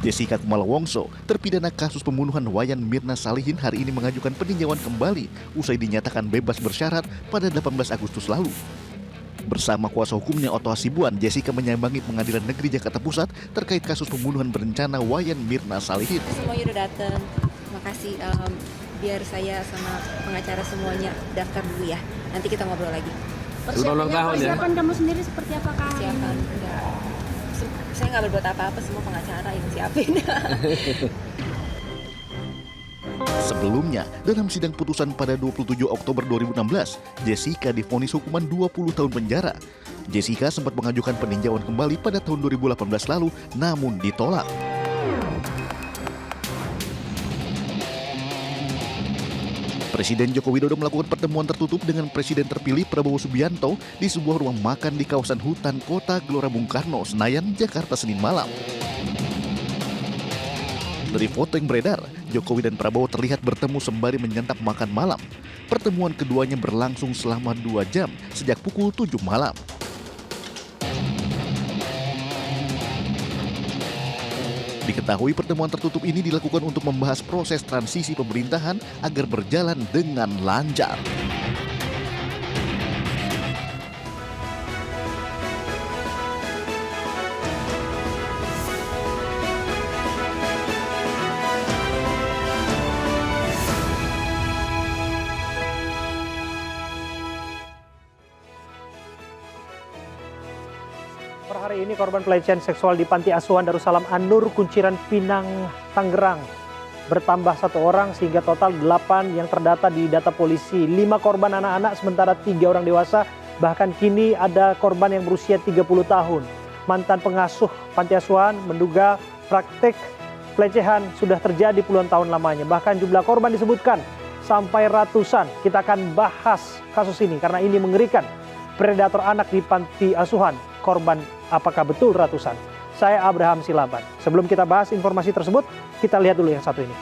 Jessica Kumala Wongso, terpidana kasus pembunuhan Wayan Mirna Salihin hari ini mengajukan peninjauan kembali usai dinyatakan bebas bersyarat pada 18 Agustus lalu. Bersama kuasa hukumnya Otto Hasibuan, Jessica menyambangi Pengadilan Negeri Jakarta Pusat terkait kasus pembunuhan berencana Wayan Mirna Salihin. Semuanya udah datang, makasih. Biar saya sama pengacara semuanya daftar dulu ya. Nanti kita ngobrol lagi. Persiapan kamu sendiri seperti apakah? Persiapan enggak. Saya nggak berbuat apa-apa, semua pengacara yang siapin. Sebelumnya, dalam sidang putusan pada 27 Oktober 2016, Jessica divonis hukuman 20 tahun penjara. Jessica sempat mengajukan peninjauan kembali pada tahun 2018 lalu, namun ditolak. Presiden Joko Widodo melakukan pertemuan tertutup dengan Presiden terpilih Prabowo Subianto di sebuah ruang makan di kawasan hutan Kota Gelora Bung Karno, Senayan, Jakarta, Senin malam. Dari foto yang beredar, Jokowi dan Prabowo terlihat bertemu sembari menyantap makan malam. Pertemuan keduanya berlangsung selama 2 jam sejak pukul 7 malam. Diketahui pertemuan tertutup ini dilakukan untuk membahas proses transisi pemerintahan agar berjalan dengan lancar. Per hari ini korban pelecehan seksual di Panti Asuhan Darussalam An-Nur, Kunciran Pinang, Tangerang bertambah 1 orang sehingga total 8 yang terdata di data polisi. 5 korban anak-anak sementara 3 orang dewasa, bahkan kini ada korban yang berusia 30 tahun. Mantan pengasuh Panti Asuhan menduga praktek pelecehan sudah terjadi puluhan tahun lamanya. Bahkan jumlah korban disebutkan sampai ratusan. Kita akan bahas kasus ini karena ini mengerikan. Predator anak di Panti Asuhan, korban apakah betul ratusan? Saya Abraham Silaban. Sebelum kita bahas informasi tersebut, kita lihat dulu yang satu ini.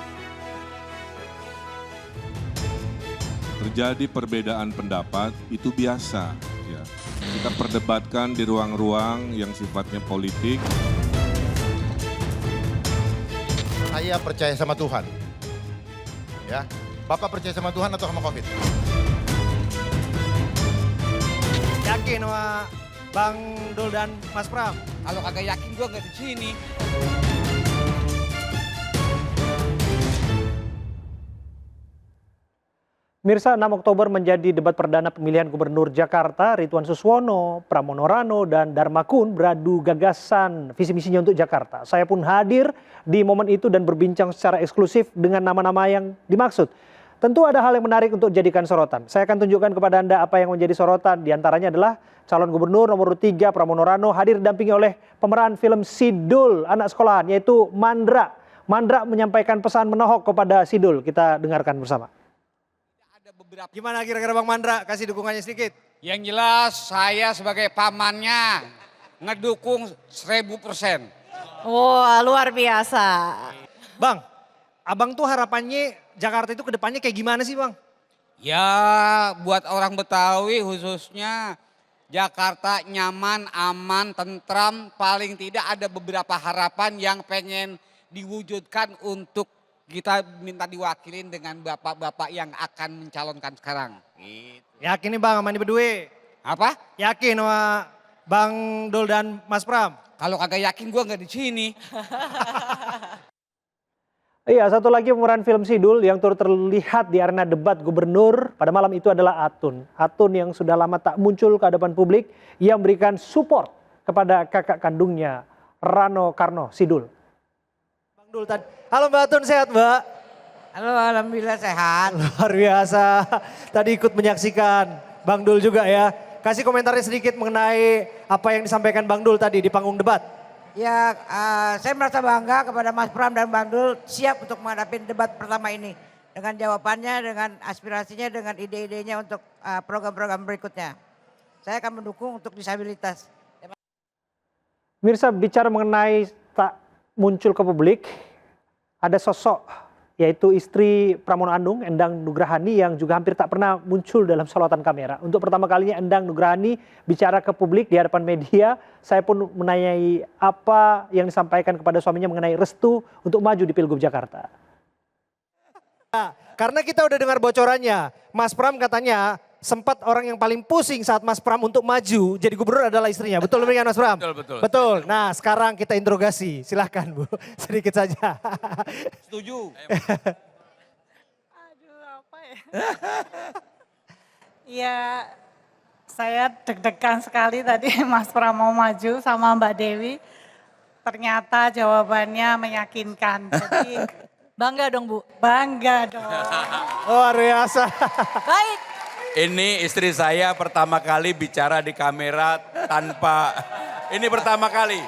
Terjadi perbedaan pendapat itu biasa. Ya. Kita perdebatkan di ruang-ruang yang sifatnya politik. Saya percaya sama Tuhan. Ya, Bapak percaya sama Tuhan atau sama COVID? Yakin sama Bang Dul dan Mas Pram? Kalau kagak yakin gua nggak di sini. Mirsa, 6 Oktober menjadi debat perdana pemilihan Gubernur Jakarta. Ridwan Suswono, Pramono Rano, dan Dharma Kun beradu gagasan visi misinya untuk Jakarta. Saya pun hadir di momen itu dan berbincang secara eksklusif dengan nama-nama yang dimaksud. Tentu ada hal yang menarik untuk dijadikan sorotan. Saya akan tunjukkan kepada Anda apa yang menjadi sorotan. Di antaranya adalah calon gubernur nomor 3 Pramono Rano hadir didampingi oleh pemeran film Sidul anak sekolahan yaitu Mandra. Mandra menyampaikan pesan menohok kepada Sidul. Kita dengarkan bersama. Gimana kira-kira Bang Mandra? Kasih dukungannya sedikit. Yang jelas saya sebagai pamannya ngedukung 1000%. Wah, luar biasa. Bang, abang tuh harapannya Jakarta itu ke depannya kayak gimana sih Bang? Ya buat orang Betawi khususnya Jakarta nyaman, aman, tentram. Paling tidak ada beberapa harapan yang pengen diwujudkan untuk kita minta diwakilin dengan bapak-bapak yang akan mencalonkan sekarang. Gitu. Yakin nih Bang sama ini berdua? Apa? Yakin sama Bang Dul dan Mas Pram? Kalau kagak yakin gua nggak di sini. Iya, satu lagi pemeran film Sidul yang turut terlihat di arena debat gubernur pada malam itu adalah Atun. Atun yang sudah lama tak muncul ke hadapan publik yang memberikan support kepada kakak kandungnya Rano Karno Sidul. Bang Dul tadi. Halo Mbak Atun, sehat Mbak? Halo, alhamdulillah sehat. Luar biasa. Tadi ikut menyaksikan Bang Dul juga ya. Kasih komentarnya sedikit mengenai apa yang disampaikan Bang Dul tadi di panggung debat. Ya, saya merasa bangga kepada Mas Pram dan Bang Dul siap untuk menghadapi debat pertama ini. Dengan jawabannya, dengan aspirasinya, dengan ide-idenya untuk program-program berikutnya. Saya akan mendukung untuk disabilitas. Mirsa, bicara mengenai tak muncul ke publik, ada sosok yaitu istri Pramono Anung, Endang Nugrahani, yang juga hampir tak pernah muncul dalam sorotan kamera. Untuk pertama kalinya Endang Nugrahani bicara ke publik di hadapan media. Saya pun menanyai apa yang disampaikan kepada suaminya mengenai restu untuk maju di Pilgub Jakarta. Karena kita udah dengar bocorannya, Mas Pram katanya sempat orang yang paling pusing saat Mas Pram untuk maju jadi gubernur adalah istrinya. Betul demikian Mas Pram? Betul. Betul. Nah sekarang kita interogasi, silahkan Bu, sedikit saja. Setuju. Aduh apa ya? Ya saya deg-degan sekali tadi Mas Pram mau maju sama Mbak Dewi. Ternyata jawabannya meyakinkan. Jadi Bangga dong Bu. bangga dong. Luar biasa. Baik. Ini istri saya pertama kali bicara di kamera tanpa, ini pertama kali.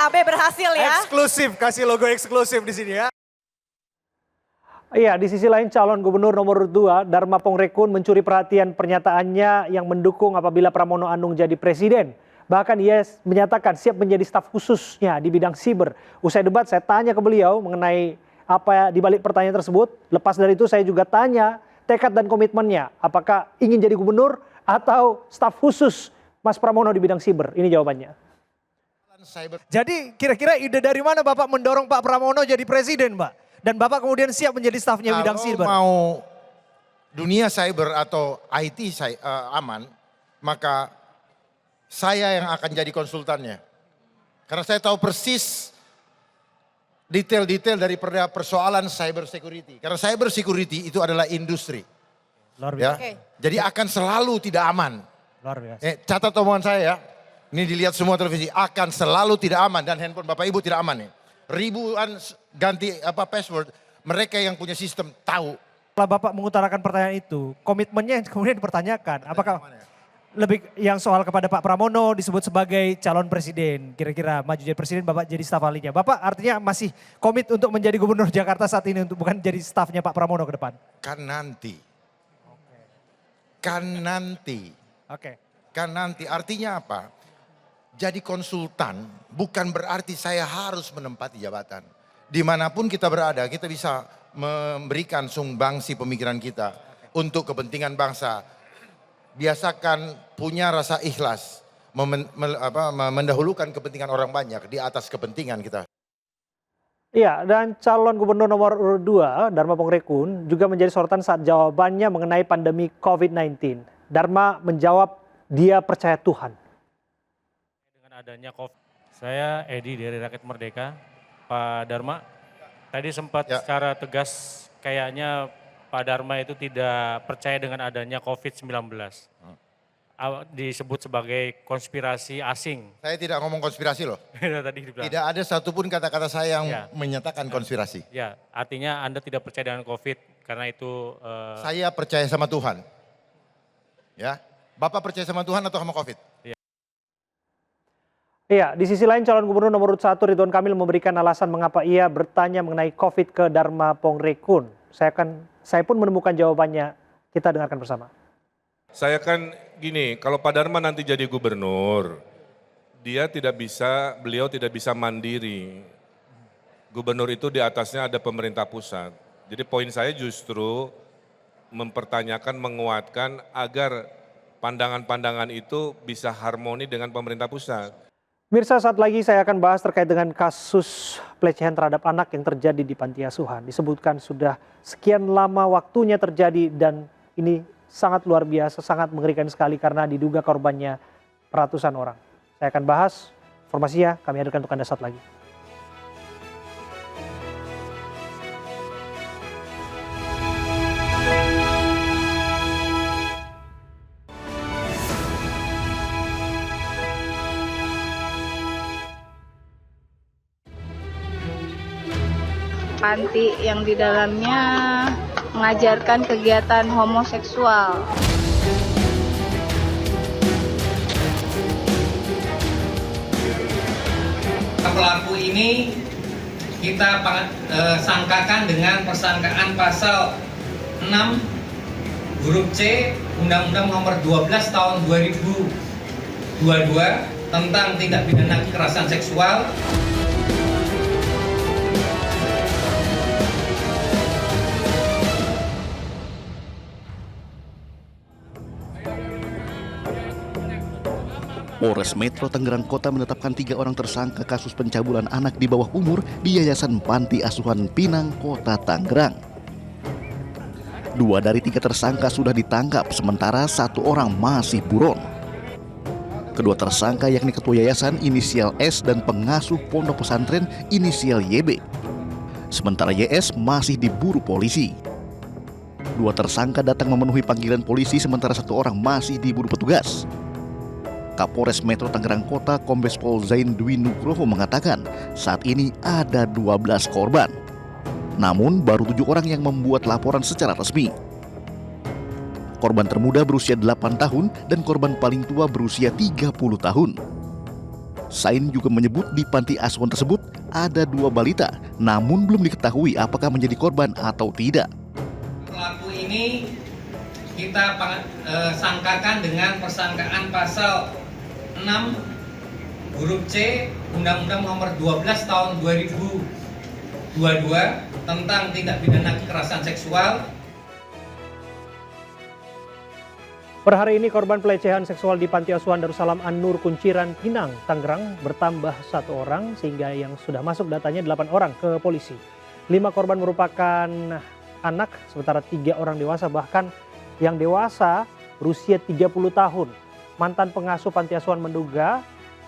AB berhasil ya. Eksklusif, kasih logo eksklusif di sini ya. Iya, di sisi lain calon gubernur nomor 2 Dharma Pongrekun mencuri perhatian pernyataannya yang mendukung apabila Pramono Anung jadi presiden. Bahkan ia menyatakan siap menjadi staf khususnya di bidang siber. Usai debat saya tanya ke beliau mengenai apa di balik pertanyaan tersebut. Lepas dari itu saya juga tanya tekad dan komitmennya. Apakah ingin jadi gubernur atau staf khusus Mas Pramono di bidang siber? Ini jawabannya. Jadi kira-kira ide dari mana Bapak mendorong Pak Pramono jadi presiden Mbak? Dan Bapak kemudian siap menjadi stafnya bidang siber? Kalau mau dunia cyber atau IT aman, maka saya yang akan jadi konsultannya. Karena saya tahu persis detail-detail dari persoalan cyber security. Karena cyber security itu adalah industri. Luar Ya. biasa. Jadi akan selalu tidak aman. Luar biasa. Catat omongan saya ya. Ini dilihat semua televisi. Akan selalu tidak aman. Dan handphone Bapak Ibu tidak aman nih. Ribuan ganti password. Mereka yang punya sistem tahu. Setelah Bapak mengutarakan pertanyaan itu, komitmennya yang kemudian dipertanyakan. Apakah lebih yang soal kepada Pak Pramono disebut sebagai calon presiden. Kira-kira maju jadi presiden Bapak jadi staf ahlinya. Bapak artinya masih komit untuk menjadi gubernur Jakarta saat ini untuk bukan jadi stafnya Pak Pramono ke depan? Kan nanti. Kan nanti. Oke. Kan nanti artinya apa? Jadi konsultan bukan berarti saya harus menempati jabatan. Dimanapun kita berada kita bisa memberikan sumbangsi pemikiran kita untuk kepentingan bangsa. Biasakan punya rasa ikhlas, mendahulukan kepentingan orang banyak di atas kepentingan kita. Iya, dan calon gubernur nomor 2 Dharma Pongrekun juga menjadi sorotan saat jawabannya mengenai pandemi COVID-19. Dharma menjawab dia percaya Tuhan. Dengan adanya COVID, saya Edi dari Rakyat Merdeka, Pak Dharma. Tadi sempat secara tegas kayaknya Pak Dharma itu tidak percaya dengan adanya COVID-19. Disebut sebagai konspirasi asing. Saya tidak ngomong konspirasi loh. Tadi dibilang. Tidak ada satupun kata-kata saya yang menyatakan konspirasi. Ya, artinya Anda tidak percaya dengan COVID karena itu... Saya percaya sama Tuhan. Ya, Bapak percaya sama Tuhan atau sama COVID? Iya, di sisi lain calon gubernur nomor 1 Ridwan Kamil memberikan alasan mengapa ia bertanya mengenai COVID ke Dharma Pongrekun. Saya pun menemukan jawabannya. Kita dengarkan bersama. Saya kan gini, kalau Pak Dharma nanti jadi gubernur, beliau tidak bisa mandiri. Gubernur itu di atasnya ada pemerintah pusat. Jadi poin saya justru mempertanyakan, menguatkan agar pandangan-pandangan itu bisa harmoni dengan pemerintah pusat. Mirsa, saat lagi saya akan bahas terkait dengan kasus pelecehan terhadap anak yang terjadi di panti asuhan. Disebutkan sudah sekian lama waktunya terjadi dan ini sangat luar biasa, sangat mengerikan sekali karena diduga korbannya ratusan orang. Saya akan bahas, informasinya kami hadirkan untuk Anda saat lagi. Panti yang di dalamnya mengajarkan kegiatan homoseksual. Pelaku ini kita sangkakan dengan persangkaan pasal 6 huruf C Undang-Undang Nomor 12 Tahun 2022 tentang tindak pidana kekerasan seksual. Polres Metro Tangerang Kota menetapkan 3 orang tersangka kasus pencabulan anak di bawah umur di Yayasan Panti Asuhan Pinang, Kota Tangerang. 2 dari 3 tersangka sudah ditangkap, sementara 1 orang masih buron. Kedua tersangka yakni ketua yayasan inisial S dan pengasuh pondok pesantren inisial YB. Sementara YS masih diburu polisi. 2 tersangka datang memenuhi panggilan polisi, sementara 1 orang masih diburu petugas. Kapolres Metro Tangerang Kota Kombes Pol Zain Dwi Nugroho mengatakan saat ini ada 12 korban. Namun baru 7 orang yang membuat laporan secara resmi. Korban termuda berusia 8 tahun dan korban paling tua berusia 30 tahun. Zain juga menyebut di panti asuhan tersebut ada 2 balita, namun belum diketahui apakah menjadi korban atau tidak. Pelaku ini kita sangkakan dengan persangkaan pasal 6 huruf C Undang-Undang Nomor 12 Tahun 2022 tentang tindak pidana kekerasan seksual. Per hari ini korban pelecehan seksual di Panti Asuhan Darussalam An-Nur Kunciran Pinang, Tangerang bertambah 1 orang sehingga yang sudah masuk datanya 8 orang ke polisi. 5 korban merupakan anak, sementara 3 orang dewasa, bahkan yang dewasa berusia 30 tahun. Mantan pengasuh panti asuhan menduga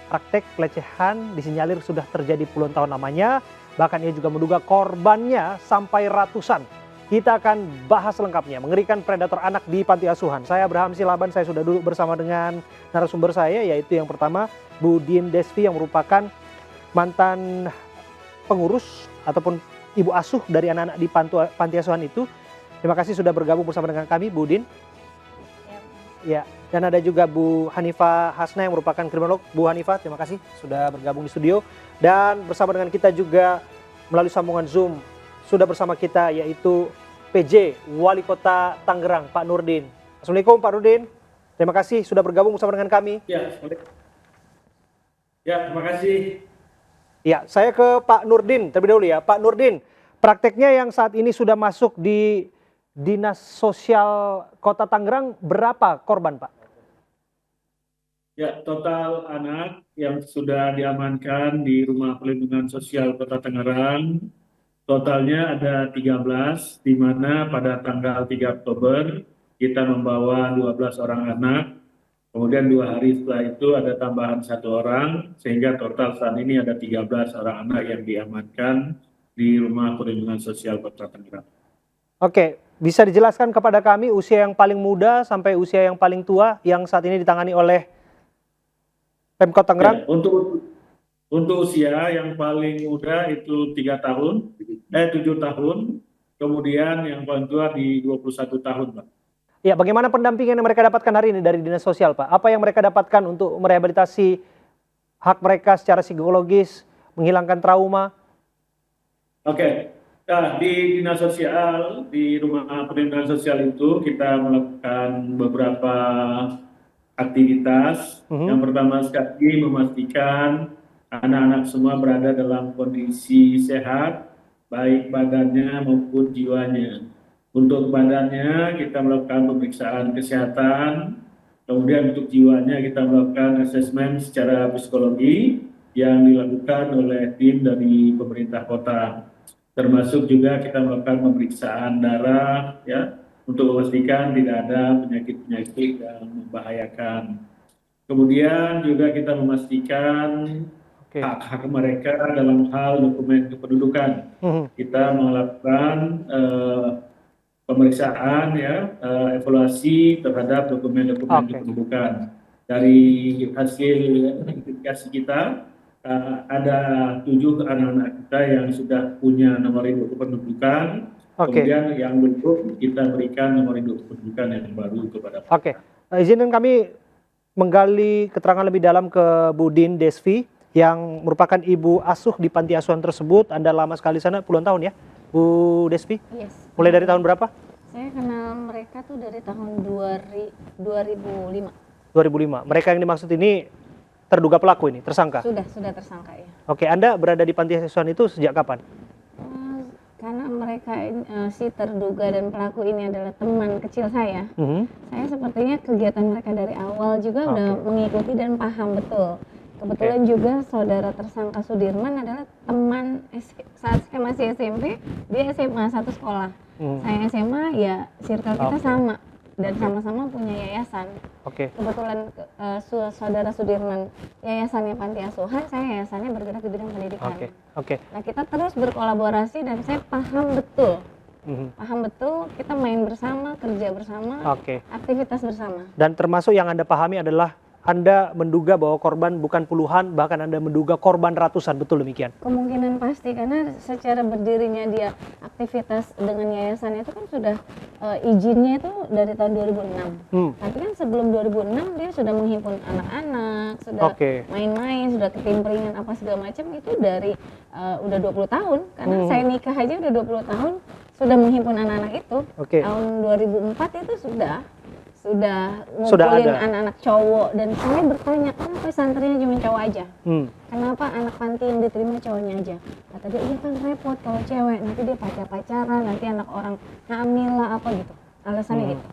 praktek pelecehan disinyalir sudah terjadi puluhan tahun lamanya. Bahkan ia juga menduga korbannya sampai ratusan. Kita akan bahas lengkapnya, mengerikan predator anak di panti asuhan. Saya Abraham Silaban, saya sudah duduk bersama dengan narasumber saya, yaitu yang pertama Bu Din Desvi yang merupakan mantan pengurus ataupun ibu asuh dari anak-anak di panti asuhan itu. Terima kasih sudah bergabung bersama dengan kami, Bu Din. Ya, dan ada juga Bu Hanifah Hasna yang merupakan kriminolog. Bu Hanifah, terima kasih sudah bergabung di studio. Dan bersama dengan kita juga melalui sambungan Zoom sudah bersama kita yaitu PJ Wali Kota Tangerang, Pak Nurdin. Assalamualaikum Pak Nurdin. Terima kasih sudah bergabung bersama dengan kami. Ya, terima kasih. Ya, saya ke Pak Nurdin terlebih dahulu ya. Pak Nurdin, prakteknya yang saat ini sudah masuk di Dinas Sosial Kota Tangerang berapa korban, Pak? Ya, total anak yang sudah diamankan di Rumah Perlindungan Sosial Kota Tangerang, totalnya ada 13, di mana pada tanggal 3 Oktober kita membawa 12 orang anak, kemudian 2 hari setelah itu ada tambahan 1 orang, sehingga total saat ini ada 13 orang anak yang diamankan di Rumah Perlindungan Sosial Kota Tangerang. Oke. Bisa dijelaskan kepada kami usia yang paling muda sampai usia yang paling tua yang saat ini ditangani oleh Pemkot Tangerang? Ya, untuk usia yang paling muda itu 7 tahun, kemudian yang paling tua di 21 tahun, Pak. Ya, bagaimana pendampingan yang mereka dapatkan hari ini dari Dinas Sosial, Pak? Apa yang mereka dapatkan untuk merehabilitasi hak mereka secara psikologis, menghilangkan trauma? Oke. Nah, di Dinas Sosial, di Rumah Perlindungan Sosial itu kita melakukan beberapa aktivitas. Yang pertama sekali memastikan anak-anak semua berada dalam kondisi sehat, baik badannya maupun jiwanya. Untuk badannya kita melakukan pemeriksaan kesehatan, kemudian untuk jiwanya kita melakukan asesmen secara psikologi yang dilakukan oleh tim dari pemerintah kota. Termasuk juga kita melakukan pemeriksaan darah ya untuk memastikan tidak ada penyakit-penyakit yang membahayakan. Kemudian juga kita memastikan hak-hak mereka dalam hal dokumen kependudukan. Kita melakukan pemeriksaan ya, evaluasi terhadap dokumen-dokumen kependudukan. Dari hasil identifikasi kita ada 7 anak-anak kita yang sudah punya nomor induk kependudukan, kemudian yang belum kita berikan nomor induk kependudukan yang baru kepada mereka. Izinkan kami menggali keterangan lebih dalam ke Bu Din Desvi yang merupakan ibu asuh di panti asuhan tersebut. Anda lama sekali sana, puluhan tahun ya, Bu Desvi? Yes. Mulai dari tahun berapa? Saya kenal mereka tuh dari tahun 2005. 2005. Mereka yang dimaksud ini terduga pelaku ini, tersangka? Sudah tersangka ya. Oke, Anda berada di panti asuhan itu sejak kapan? Karena mereka si terduga dan pelaku ini adalah teman kecil saya. Saya sepertinya kegiatan mereka dari awal juga udah mengikuti dan paham betul. Kebetulan juga saudara tersangka Sudirman adalah teman saat saya masih SMP, dia SMA satu sekolah. Saya SMA, ya circle kita sama dan sama-sama punya yayasan. Kebetulan saudara Sudirman yayasannya panti asuhan, saya yayasannya bergerak di bidang pendidikan. Nah, kita terus berkolaborasi dan saya paham betul. Paham betul, kita main bersama, kerja bersama, aktivitas bersama. Dan termasuk yang Anda pahami adalah Anda menduga bahwa korban bukan puluhan, bahkan Anda menduga korban ratusan, betul demikian? Kemungkinan pasti, karena secara berdirinya dia aktivitas dengan yayasan itu kan sudah izinnya itu dari tahun 2006. Tapi kan sebelum 2006 dia sudah menghimpun anak-anak, sudah main-main, sudah ketimpringan apa segala macam itu dari udah 20 tahun. Karena saya nikah aja udah 20 tahun, sudah menghimpun anak-anak itu. Tahun 2004 itu sudah ngumpulin anak-anak cowok, dan saya bertanya kenapa santrinya cuma cowok aja, kenapa anak panti yang diterima cowoknya aja. Kata dia, iya kan repot kalau cewek, nanti dia pacaran, nanti anak orang hamil lah apa gitu, alasannya gitu.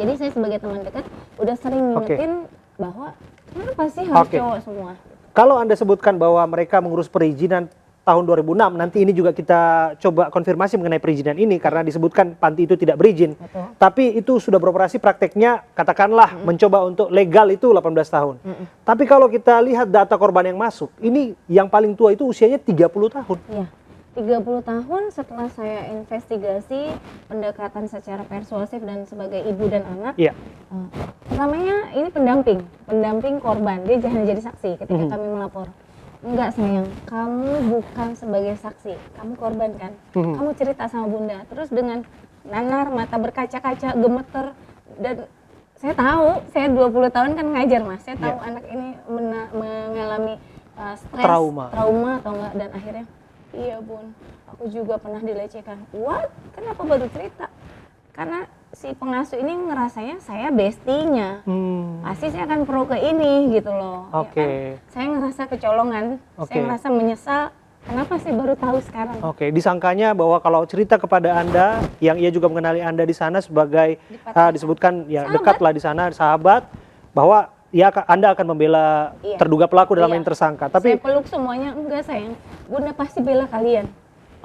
Jadi saya sebagai teman dekat udah sering ngingetin bahwa kenapa sih harus cowok semua. Kalau Anda sebutkan bahwa mereka mengurus perizinan tahun 2006, nanti ini juga kita coba konfirmasi mengenai perizinan ini karena disebutkan panti itu tidak berizin. Tapi itu sudah beroperasi, prakteknya katakanlah mencoba untuk legal itu 18 tahun. Tapi kalau kita lihat data korban yang masuk, ini yang paling tua itu usianya 30 tahun. Iya, 30 tahun setelah saya investigasi pendekatan secara persuasif dan sebagai ibu dan anak. Pertamanya ini pendamping korban, dia jangan jadi saksi ketika kami melapor. Enggak sayang, kamu bukan sebagai saksi, kamu korban kan. Kamu cerita sama bunda, terus dengan nanar, mata berkaca-kaca, gemeter. Dan saya tahu, saya 20 tahun kan ngajar mas, saya tahu anak ini mengalami stres, trauma atau enggak. Dan akhirnya, iya bun, aku juga pernah dilecehkan. What? Kenapa baru cerita? Karena si pengasuh ini ngerasanya saya bestinya, pasti saya akan pro ke ini gitu loh. Ya kan? Saya ngerasa kecolongan, saya ngerasa menyesal. Kenapa sih baru tahu sekarang? Disangkanya bahwa kalau cerita kepada Anda, yang ia juga mengenali Anda di sana sebagai disebutkan ya dekat lah di sana, sahabat, bahwa ya Anda akan membela terduga pelaku dalam yang tersangka. Tapi saya peluk semuanya, enggak sayang, bunda pasti bela kalian.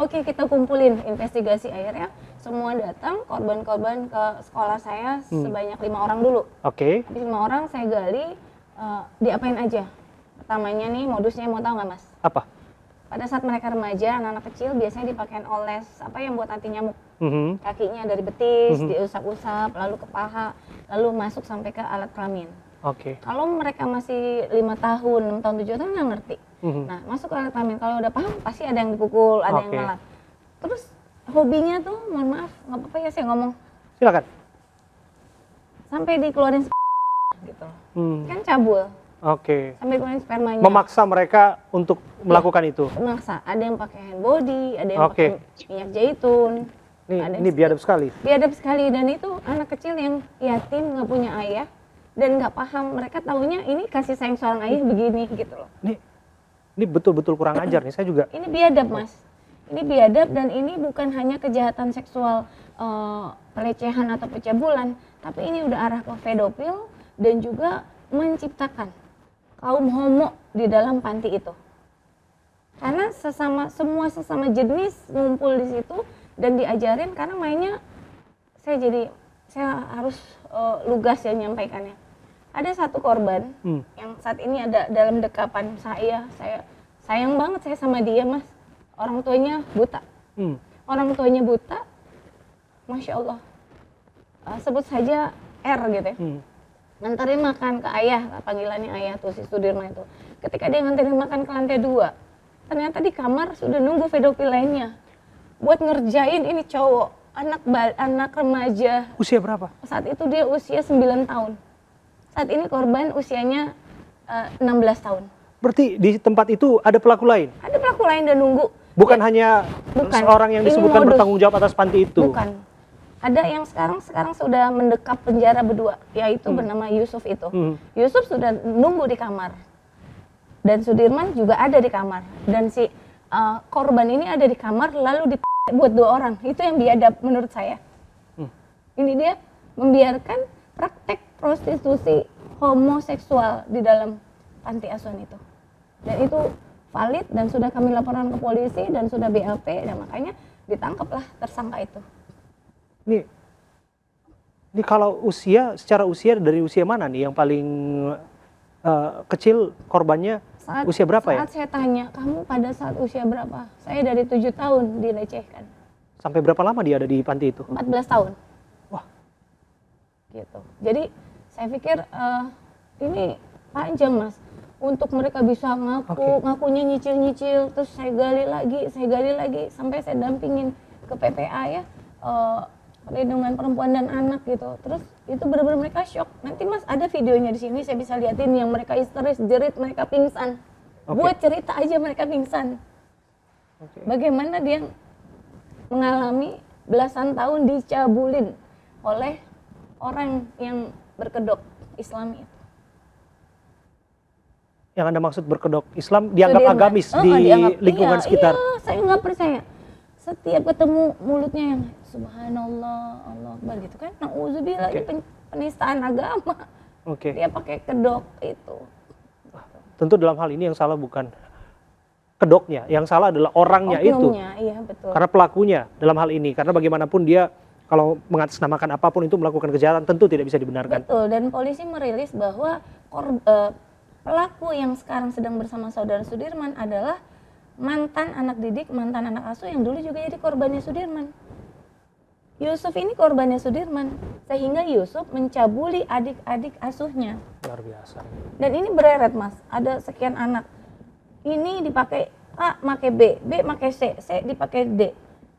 Kita kumpulin investigasi, akhirnya semua datang, korban-korban ke sekolah saya sebanyak 5 orang dulu. Habis 5 orang saya gali, diapain aja. Pertamanya nih modusnya mau tahu nggak mas? Apa? Pada saat mereka remaja, anak-anak kecil biasanya dipakein oles apa yang buat anti nyamuk. Kakinya dari betis, diusap-usap, lalu ke paha, lalu masuk sampai ke alat kelamin. Kalau mereka masih 5 tahun, 6 tahun, 7 tahun nggak ngerti. Nah, masuk ke alat kelamin, kalau udah paham pasti ada yang dipukul, ada yang ngalah. Terus hobinya tuh, mohon maaf, nggak apa-apa ya saya ngomong. Silakan. Sampai dikeluarin gitu. Kan cabul. Sampai keluarin spermanya. Memaksa mereka untuk melakukan itu. Memaksa. Ada yang pakai hand body, ada yang pakai minyak zaitun. Ini biadab sekali. Biadab sekali, dan itu anak kecil yang yatim, nggak punya ayah dan nggak paham. Mereka taunya ini kasih sayang seorang ayah begini gitu loh. Ini betul-betul kurang ajar nih, saya juga. Ini biadab mas. Ini biadab, dan ini bukan hanya kejahatan seksual, pelecehan atau pencabulan, tapi ini udah arah ke pedofil dan juga menciptakan kaum homo di dalam panti itu. Karena semua sesama jenis ngumpul di situ dan diajarin, karena mainnya saya harus lugas ya menyampaikannya. Ada satu korban yang saat ini ada dalam dekapan saya sayang banget saya sama dia mas. Orang tuanya buta. Orang tuanya buta, Masya Allah. Sebut saja R gitu ya. Nganterin makan ke ayah, panggilannya ayah tuh si Sudirman itu. Ketika dia nganterin makan ke lantai 2, ternyata di kamar sudah nunggu pedofil lainnya. Buat ngerjain ini cowok, anak remaja. Usia berapa? Saat itu dia usia 9 tahun. Saat ini korban usianya 16 tahun. Berarti di tempat itu ada pelaku lain? Ada pelaku lain dan nunggu. Bukan hanya seorang yang disebutkan bertanggung jawab atas panti itu? Bukan. Ada yang sekarang sudah mendekap penjara berdua, yaitu bernama Yusuf itu. Yusuf sudah nunggu di kamar. Dan Sudirman juga ada di kamar. Dan si korban ini ada di kamar lalu buat 2 orang. Itu yang biadab menurut saya. Ini dia membiarkan praktek prostitusi homoseksual di dalam panti asuhan itu. Dan itu valid dan sudah kami laporkan ke polisi dan sudah BAP dan makanya ditangkaplah tersangka itu. Ini kalau usia, secara usia dari usia mana nih yang paling kecil korbannya? Usia berapa ya? Saat saya tanya, kamu pada saat usia berapa? Saya dari 7 tahun dilecehkan. Sampai berapa lama dia ada di panti itu? 14 tahun. Wah. Gitu. Jadi saya pikir ini panjang Mas. Untuk mereka bisa ngakunya nyicil-nyicil, terus saya gali lagi, sampai saya dampingin ke PPA ya. Perlindungan perempuan dan anak gitu. Terus itu benar-benar mereka shock. Nanti Mas ada videonya di sini saya bisa liatin yang mereka histeris, jerit, mereka pingsan. Buat cerita aja mereka pingsan. Bagaimana dia mengalami belasan tahun dicabulin oleh orang yang berkedok Islami itu. Yang Anda maksud berkedok Islam dianggap agamis di lingkungan sekitar? Iya, saya nggak percaya. Setiap ketemu mulutnya yang subhanallah, Allah Akbar gitu kan. Nauzubillah, penistaan agama. Dia pakai kedok itu. Tentu dalam hal ini yang salah bukan kedoknya, yang salah adalah orangnya itu. Iya, betul. Karena pelakunya dalam hal ini, karena bagaimanapun dia kalau mengatasnamakan apapun itu melakukan kejahatan tentu tidak bisa dibenarkan. Betul, dan polisi merilis bahwa pelaku yang sekarang sedang bersama saudara Sudirman adalah mantan anak didik, mantan anak asuh yang dulu juga jadi korbannya Sudirman. Yusuf ini korbannya Sudirman, sehingga Yusuf mencabuli adik-adik asuhnya. Luar biasa. Dan ini bereret Mas, ada sekian anak. Ini dipakai A, pakai B pakai C dipakai D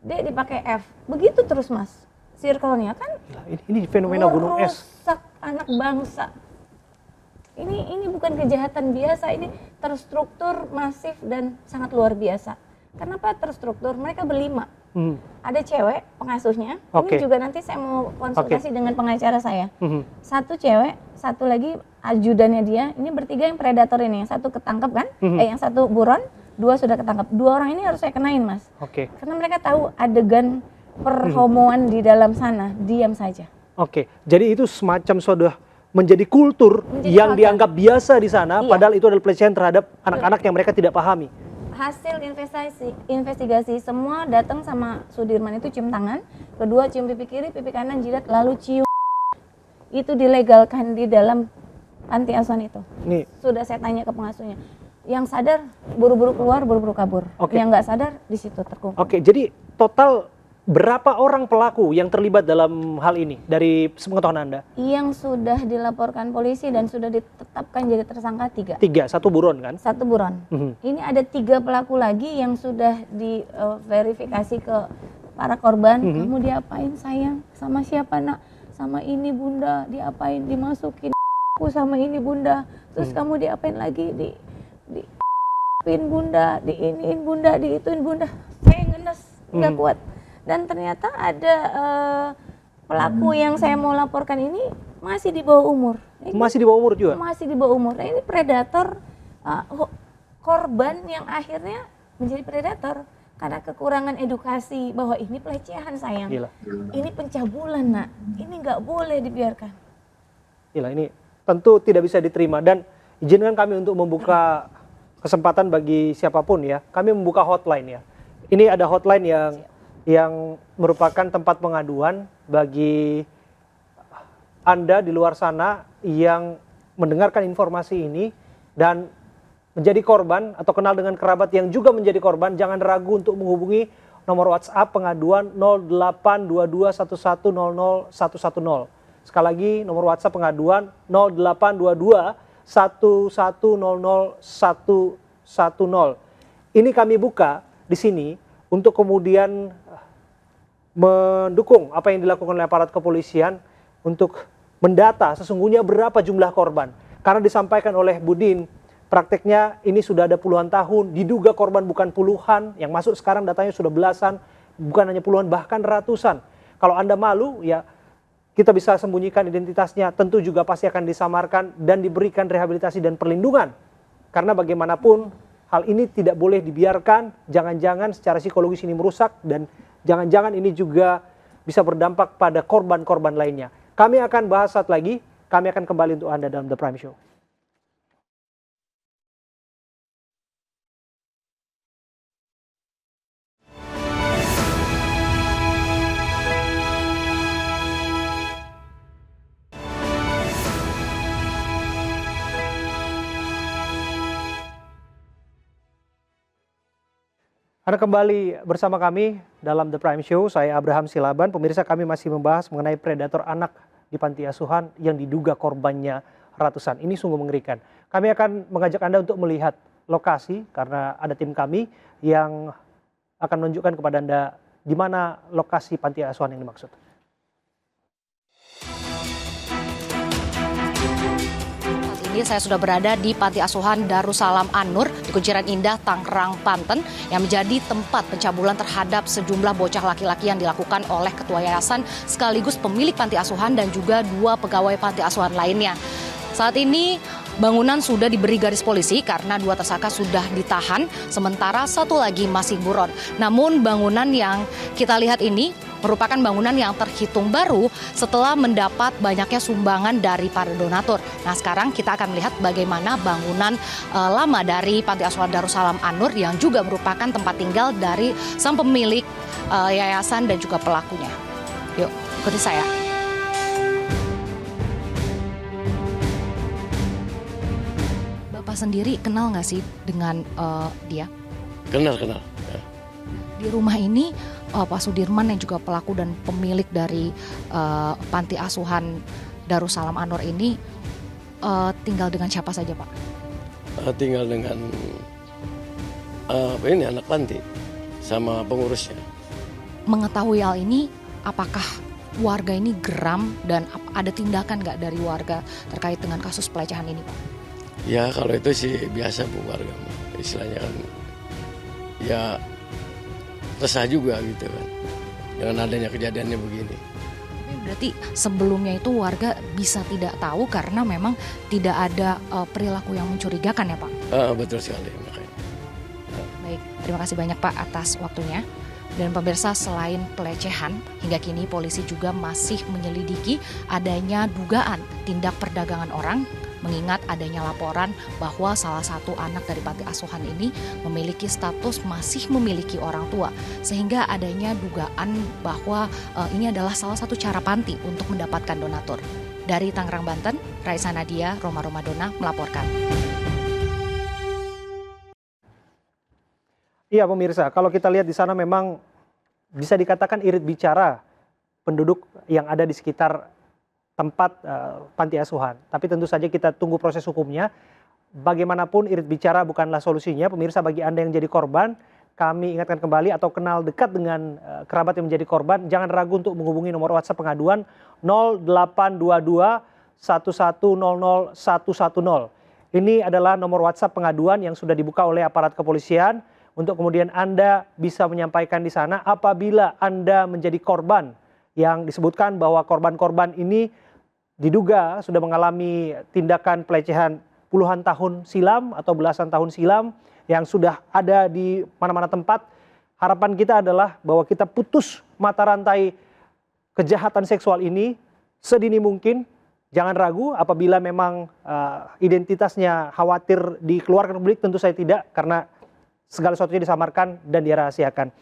dipakai F. Begitu terus Mas, circle-nya kan. Ini fenomena gunung es. Merusak anak bangsa. Ini bukan kejahatan biasa, ini terstruktur, masif, dan sangat luar biasa. Kenapa terstruktur? Mereka berlima. Ada cewek pengasuhnya, ini juga nanti saya mau konsultasi dengan pengacara saya. Satu cewek, satu lagi ajudannya dia, ini bertiga yang predator ini. Yang satu ketangkep kan, yang satu buron, 2 sudah ketangkep. 2 orang ini harus saya kenain Mas. Karena mereka tahu adegan perhomoan di dalam sana, diam saja. Jadi itu semacam sudah menjadi kultur yang dianggap biasa di sana, padahal itu adalah pelecehan terhadap anak-anak yang mereka tidak pahami. Hasil investigasi semua datang sama Sudirman itu cium tangan, kedua cium pipi kiri, pipi kanan jidat, lalu cium. Itu dilegalkan di dalam panti asuhan itu. Sudah saya tanya ke pengasuhnya. Yang sadar buru-buru keluar, buru-buru kabur. Yang nggak sadar di situ terkungkung. Jadi total berapa orang pelaku yang terlibat dalam hal ini dari sepengetahuan Anda? Yang sudah dilaporkan polisi dan sudah ditetapkan jadi tersangka 3. 3, 1 buron kan? 1 buron. Ini ada 3 pelaku lagi yang sudah diverifikasi ke para korban. Kamu diapain sayang? Sama siapa nak? Sama ini bunda, diapain? Dimasukin aku sama ini bunda. Terus kamu diapain lagi? Diapain bunda, diiniin bunda, diituin bunda. Saya ngenes, nggak kuat. Dan ternyata ada pelaku yang saya mau laporkan ini masih di bawah umur. Masih di bawah umur juga? Masih di bawah umur. Nah, ini predator, korban yang akhirnya menjadi predator. Karena kekurangan edukasi bahwa ini pelecehan sayang. Ini pencabulan nak, ini nggak boleh dibiarkan. Ini tentu tidak bisa diterima dan izinkan kami untuk membuka kesempatan bagi siapapun ya. Kami membuka hotline ya. Ini ada hotline yang merupakan tempat pengaduan bagi Anda di luar sana yang mendengarkan informasi ini dan menjadi korban atau kenal dengan kerabat yang juga menjadi korban, jangan ragu untuk menghubungi nomor WhatsApp pengaduan 082211000110. Sekali lagi nomor WhatsApp pengaduan 082211000110. Ini kami buka di sini untuk kemudian mendukung apa yang dilakukan oleh aparat kepolisian untuk mendata sesungguhnya berapa jumlah korban. Karena disampaikan oleh Budin, prakteknya ini sudah ada puluhan tahun, diduga korban bukan puluhan, yang masuk sekarang datanya sudah belasan, bukan hanya puluhan, bahkan ratusan. Kalau Anda malu, ya kita bisa sembunyikan identitasnya, tentu juga pasti akan disamarkan dan diberikan rehabilitasi dan perlindungan. Karena bagaimanapun hal ini tidak boleh dibiarkan, jangan-jangan secara psikologis ini merusak dan jangan-jangan ini juga bisa berdampak pada korban-korban lainnya. Kami akan bahas saat lagi, kami akan kembali untuk Anda dalam The Prime Show. Anda kembali bersama kami dalam The Prime Show, saya Abraham Silaban. Pemirsa, kami masih membahas mengenai predator anak di panti asuhan yang diduga korbannya ratusan. Ini sungguh mengerikan. Kami akan mengajak Anda untuk melihat lokasi karena ada tim kami yang akan menunjukkan kepada Anda di mana lokasi panti asuhan yang dimaksud. Ini saya sudah berada di Panti Asuhan Darussalam An-Nur di Kunciran Indah, Tangerang, Banten yang menjadi tempat pencabulan terhadap sejumlah bocah laki-laki yang dilakukan oleh ketua yayasan sekaligus pemilik panti asuhan dan juga 2 pegawai panti asuhan lainnya. Saat ini bangunan sudah diberi garis polisi karena 2 tersangka sudah ditahan, sementara 1 lagi masih buron. Namun bangunan yang kita lihat ini merupakan bangunan yang terhitung baru setelah mendapat banyaknya sumbangan dari para donatur. Nah, sekarang kita akan melihat bagaimana bangunan lama dari Panti Asuhan Darussalam An-Nur yang juga merupakan tempat tinggal dari sang pemilik yayasan dan juga pelakunya. Yuk, ikuti saya. Bapak sendiri kenal nggak sih dengan dia? Kenal. Ya. Di rumah ini Pak Sudirman yang juga pelaku dan pemilik dari Panti Asuhan Darussalam An-Nur ini tinggal dengan siapa saja, Pak? Tinggal dengan ini anak panti sama pengurusnya. Mengetahui hal ini, apakah warga ini geram dan ada tindakan nggak dari warga terkait dengan kasus pelecehan ini, Pak? Ya kalau itu sih biasa Bu, warga istilahnya kan ya resah juga gitu kan dengan adanya kejadiannya begini. Tapi berarti sebelumnya itu warga bisa tidak tahu karena memang tidak ada perilaku yang mencurigakan ya Pak? Betul sekali makanya. Baik, terima kasih banyak Pak atas waktunya. Dan pemirsa, selain pelecehan, hingga kini polisi juga masih menyelidiki adanya dugaan tindak perdagangan orang, mengingat adanya laporan bahwa salah satu anak dari panti asuhan ini memiliki status masih memiliki orang tua, sehingga adanya dugaan bahwa ini adalah salah satu cara panti untuk mendapatkan donatur. Dari Tangerang, Banten, Raisa Nadia, Roma Romadona melaporkan. Iya pemirsa, kalau kita lihat di sana memang bisa dikatakan irit bicara penduduk yang ada di sekitar tempat panti asuhan. Tapi tentu saja kita tunggu proses hukumnya. Bagaimanapun irit bicara bukanlah solusinya. Pemirsa, bagi Anda yang jadi korban, kami ingatkan kembali atau kenal dekat dengan kerabat yang menjadi korban, jangan ragu untuk menghubungi nomor WhatsApp pengaduan 0822 1100 110. Ini adalah nomor WhatsApp pengaduan yang sudah dibuka oleh aparat kepolisian untuk kemudian Anda bisa menyampaikan di sana apabila Anda menjadi korban yang disebutkan bahwa korban-korban ini diduga sudah mengalami tindakan pelecehan puluhan tahun silam atau belasan tahun silam yang sudah ada di mana-mana tempat. Harapan kita adalah bahwa kita putus mata rantai kejahatan seksual ini sedini mungkin. Jangan ragu apabila memang identitasnya khawatir dikeluarkan publik, tentu saya tidak, karena segala sesuatunya disamarkan dan dirahasiakan.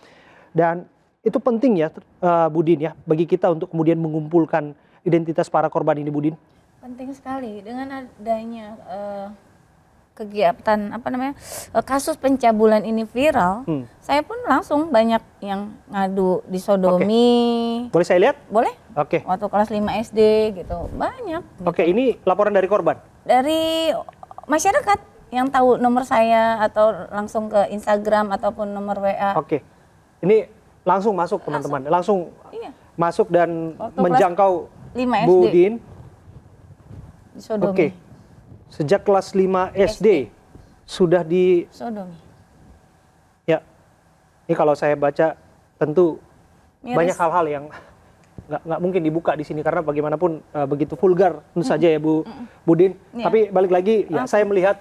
Dan itu penting ya Budin ya bagi kita untuk kemudian mengumpulkan identitas para korban ini, Budin. Penting sekali dengan adanya kegiatan kasus pencabulan ini viral, saya pun langsung banyak yang ngadu disodomi. Boleh saya lihat? Boleh. Oke. Waktu kelas 5 SD gitu, banyak. Oke, ini laporan dari korban? Dari masyarakat yang tahu nomor saya atau langsung ke Instagram ataupun nomor WA. Oke, ini langsung masuk teman-teman, langsung iya. Masuk dan waktu menjangkau 5 SD. Budin. Disodomi. Oke, sejak kelas 5 SD sudah di sodomi. Ya, ini kalau saya baca tentu Miris. banyak hal-hal yang nggak mungkin dibuka di sini karena bagaimanapun begitu vulgar tentu saja ya Budin. Ya. Tapi balik lagi ya saya melihat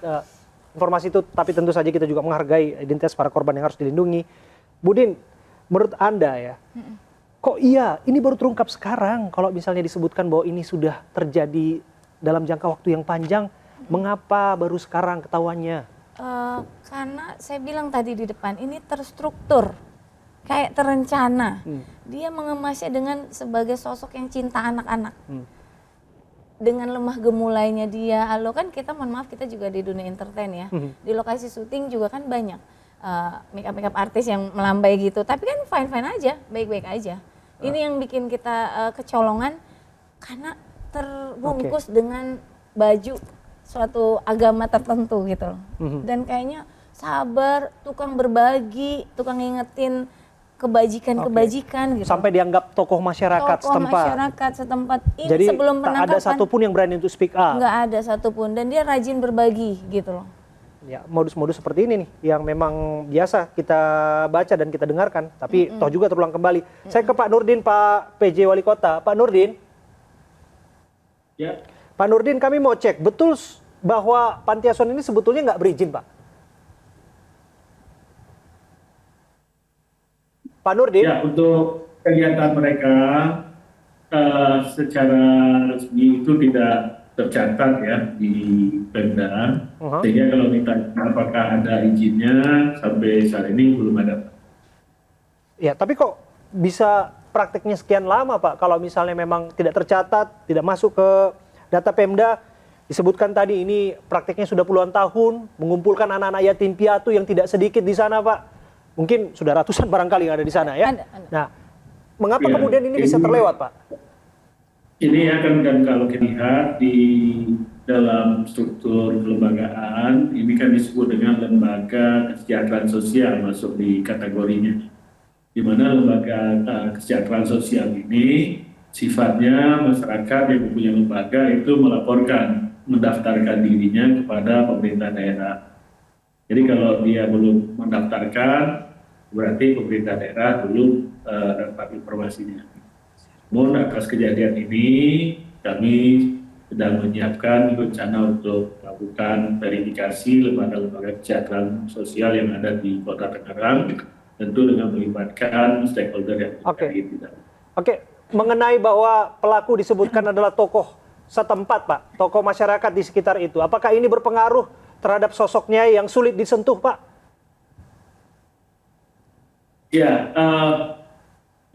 informasi itu, tapi tentu saja kita juga menghargai identitas para korban yang harus dilindungi. Budin, menurut Anda ya, kok iya ini baru terungkap sekarang kalau misalnya disebutkan bahwa ini sudah terjadi dalam jangka waktu yang panjang, mengapa baru sekarang ketahuannya? Karena saya bilang tadi di depan, ini terstruktur, kayak terencana. Dia mengemasnya dengan sebagai sosok yang cinta anak-anak. Dengan lemah gemulainya dia, kan kita mohon maaf kita juga di dunia entertain ya. Di lokasi syuting juga kan banyak makeup artis yang melambai gitu, tapi kan fine aja, baik-baik aja. Ini yang bikin kita kecolongan karena terbungkus dengan baju suatu agama tertentu gitu loh. Dan kayaknya sabar, tukang berbagi, tukang ngingetin kebajikan gitu. Sampai dianggap tokoh masyarakat setempat. Ini jadi sebelum tak penangkapan ada satupun yang berani untuk speak up. Nggak ada satupun, dan dia rajin berbagi gitu loh. Ya, modus-modus seperti ini nih yang memang biasa kita baca dan kita dengarkan, tapi toh juga terulang kembali. Saya ke Pak Nurdin, Pak PJ Wali Kota. Pak Nurdin. Ya. Pak Nurdin, kami mau cek, betul bahwa panti asuhan ini sebetulnya nggak berizin, Pak? Pak Nurdin? Ya, untuk kegiatan mereka secara resmi itu tidak tercatat ya di Pemda. Sehingga kalau ditanya apakah ada izinnya, sampai saat ini belum ada. Ya, tapi kok bisa praktiknya sekian lama, Pak? Kalau misalnya memang tidak tercatat, tidak masuk ke data Pemda, disebutkan tadi ini praktiknya sudah puluhan tahun, mengumpulkan anak-anak yatim piatu yang tidak sedikit di sana, Pak. Mungkin sudah ratusan barangkali yang ada di sana ya. Ada. Nah, mengapa kemudian ini bisa terlewat, Pak? Ini akan, dan kalau kita lihat di dalam struktur kelembagaan, ini kan disebut dengan lembaga kesejahteraan sosial masuk di kategorinya. Di mana lembaga kesejahteraan sosial ini sifatnya masyarakat yang mempunyai lembaga itu melaporkan, mendaftarkan dirinya kepada pemerintah daerah. Jadi kalau dia belum mendaftarkan, berarti pemerintah daerah belum dapat informasinya. Namun atas kejadian ini, kami sedang menyiapkan rencana untuk melakukan verifikasi lembaga-lembaga kesejahteraan sosial yang ada di Kota Tangerang, tentu dengan melibatkan stakeholder yang terkait. Oke, mengenai bahwa pelaku disebutkan adalah tokoh setempat, Pak, tokoh masyarakat di sekitar itu, apakah ini berpengaruh terhadap sosoknya yang sulit disentuh, Pak? Ya,